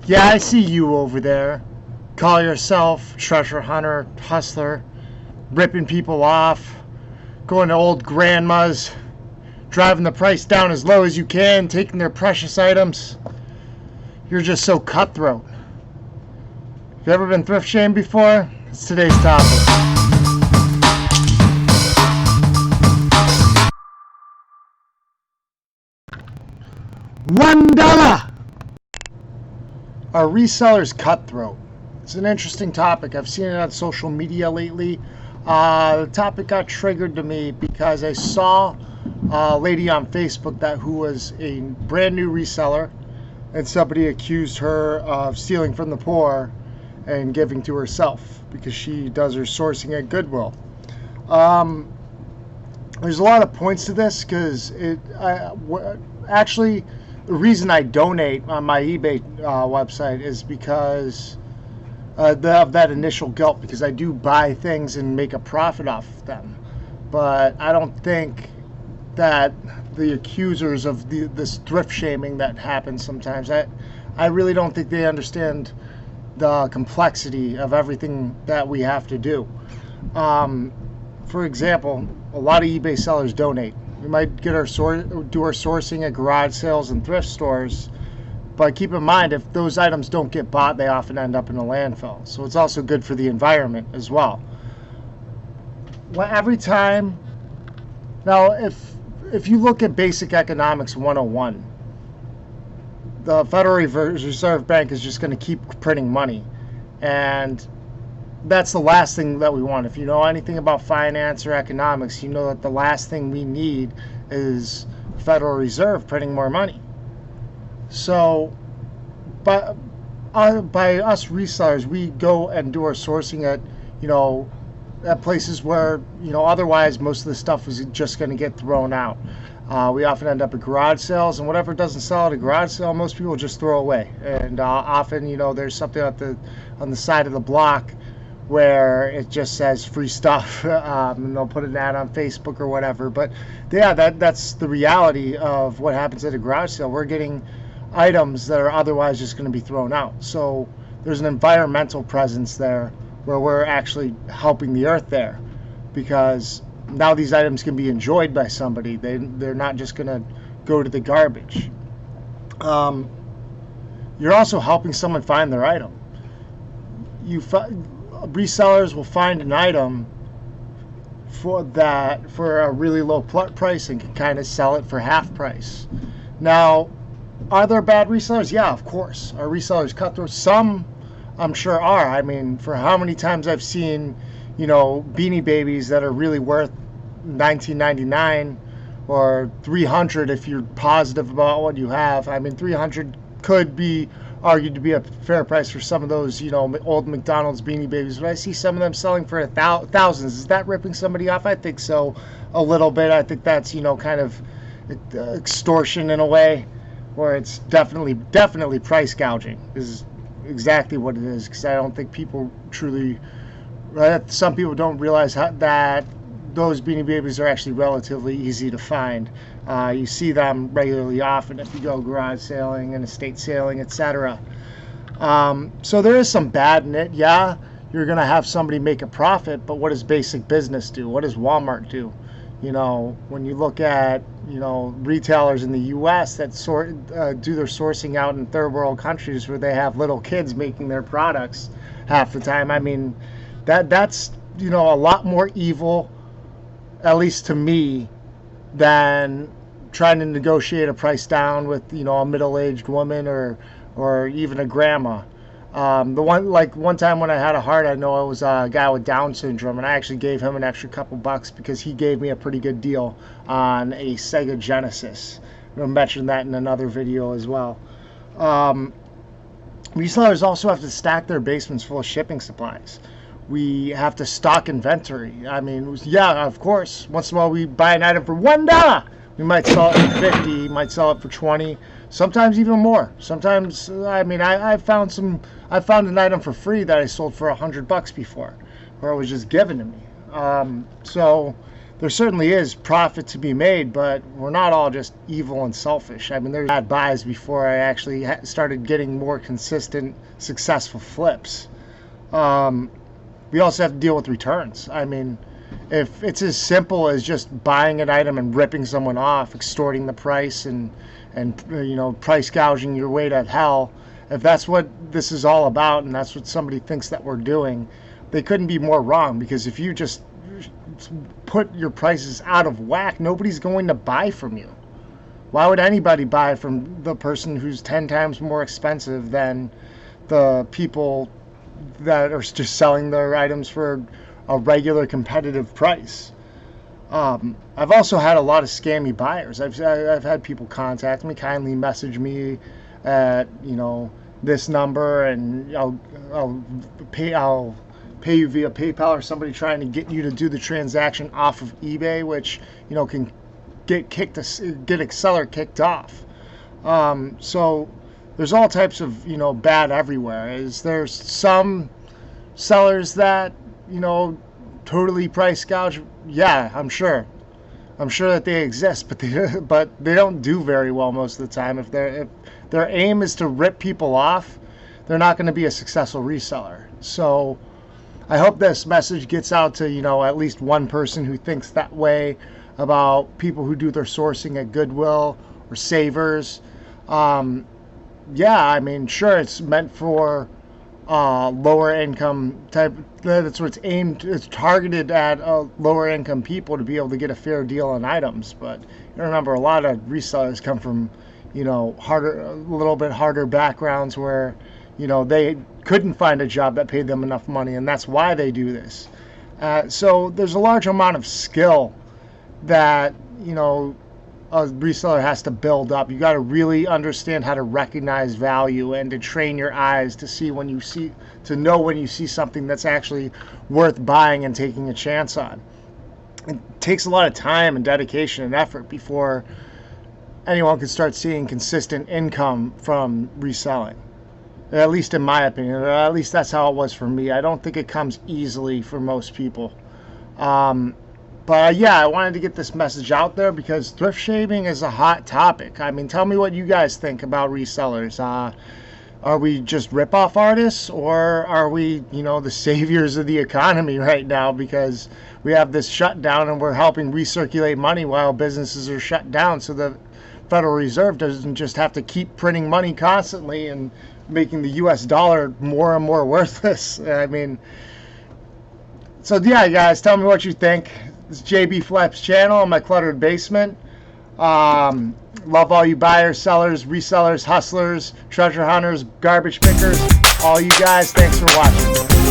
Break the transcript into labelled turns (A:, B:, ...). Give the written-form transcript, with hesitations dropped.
A: Yeah, I see you over there. Call yourself treasure hunter, hustler, ripping people off, going to old grandmas, driving the price down as low as you can, taking their precious items. You're just so cutthroat. Have you ever been thrift shamed before? It's today's topic. $1! Are resellers cutthroat? It's an interesting topic. I've seen it on social media lately. The topic got triggered to me because I saw a lady on Facebook who was a brand new reseller, and somebody accused her of stealing from the poor and giving to herself because she does her sourcing at Goodwill. There's a lot of points to this because actually the reason I donate on my eBay website is because of that initial guilt, because I do buy things and make a profit off of them. But I don't think that the accusers of this thrift shaming that happens sometimes, I really don't think they understand the complexity of everything that we have to do. For example, a lot of eBay sellers donate. We might get do our sourcing at garage sales and thrift stores, but keep in mind, if those items don't get bought, they often end up in a landfill. So it's also good for the environment as well. Every time, now if you look at Basic Economics 101, the Federal Reserve Bank is just going to keep printing money, and that's the last thing that we want. If you know anything about finance or economics, you know that the last thing we need is Federal Reserve printing more money. So by us resellers, we go and do our sourcing at places where otherwise most of the stuff is just going to get thrown out. We often end up at garage sales, and whatever doesn't sell at a garage sale, most people just throw away. And often, there's something on the side of the block where it just says free stuff, and they'll put an ad on Facebook or whatever. But yeah, that's the reality of what happens at a garage sale. We're getting items that are otherwise just going to be thrown out. So there's an environmental presence there where we're actually helping the earth there, because now these items can be enjoyed by somebody. They're not just going to go to the garbage. You're also helping someone find their item. Resellers will find an item for a really low price and can kind of sell it for half price. Now, are there bad resellers? Yeah, of course. Are resellers cutthroat? Some, I'm sure, are. I mean, for how many times I've seen, Beanie Babies that are really worth $19.99 or $300 if you're positive about what you have. I mean, $300 could be argued to be a fair price for some of those, old McDonald's Beanie Babies. But I see some of them selling for thousands. Is that ripping somebody off? I think so, a little bit. I think that's, kind of extortion in a way, where it's definitely price gouging is exactly what it is, because I don't think people truly, some people don't realize that those Beanie Babies are actually relatively easy to find. You see them regularly often if you go garage sailing and estate sailing, etc. So there is some bad in it. Yeah, you're going to have somebody make a profit, but what does basic business do? What does Walmart do? When you look at, retailers in the U.S. that do their sourcing out in third world countries where they have little kids making their products half the time. I mean, that's, a lot more evil, at least to me, than trying to negotiate a price down with, a middle-aged woman or even a grandma. One time when I had a heart, I know it was a guy with Down syndrome, and I actually gave him an extra couple bucks because he gave me a pretty good deal on a Sega Genesis. I'll mention that in another video as well. Resellers also have to stack their basements full of shipping supplies. We have to stock inventory. I mean, yeah, of course. Once in a while, we buy an item for $1. We might sell it for 50, might sell it for 20, sometimes even more. Sometimes, I found an item for free that I sold for $100 before, or it was just given to me. So there certainly is profit to be made, but we're not all just evil and selfish. I mean, there's bad buys before I actually started getting more consistent, successful flips. We also have to deal with returns. I mean, if it's as simple as just buying an item and ripping someone off, extorting the price and price gouging your way to hell, if that's what this is all about and that's what somebody thinks that we're doing, they couldn't be more wrong, because if you just put your prices out of whack, nobody's going to buy from you. Why would anybody buy from the person who's 10 times more expensive than the people that are just selling their items for a regular competitive price? I've also had a lot of scammy buyers. I've had people contact me, kindly message me at this number, and I'll pay you via PayPal, or somebody trying to get you to do the transaction off of eBay, which can get a seller kicked off. So there's all types of bad everywhere. There's some sellers that totally price gouge? Yeah, I'm sure that they exist, but they don't do very well most of the time. If their aim is to rip people off, they're not going to be a successful reseller. So I hope this message gets out to at least one person who thinks that way about people who do their sourcing at Goodwill or Savers. Yeah, I mean, sure, it's meant for lower income type. That's what it's aimed. It's targeted at lower income people to be able to get a fair deal on items. But remember, a lot of resellers come from a little bit harder backgrounds where they couldn't find a job that paid them enough money, and that's why they do this. So there's a large amount of skill that a reseller has to build up. You got to really understand how to recognize value and to train your eyes to know when you see something that's actually worth buying and taking a chance on. It takes a lot of time and dedication and effort before anyone can start seeing consistent income from reselling. At least in my opinion, or at least that's how it was for me. I don't think it comes easily for most people. But yeah, I wanted to get this message out there because thrift shaming is a hot topic. I mean, tell me what you guys think about resellers. Are we just rip-off artists, or are we, the saviors of the economy right now because we have this shutdown and we're helping recirculate money while businesses are shut down, so the Federal Reserve doesn't just have to keep printing money constantly and making the U.S. dollar more and more worthless. I mean, so yeah, guys, tell me what you think. This is JB Flaps channel in my cluttered basement. Love all you buyers, sellers, resellers, hustlers, treasure hunters, garbage pickers, all you guys. Thanks for watching.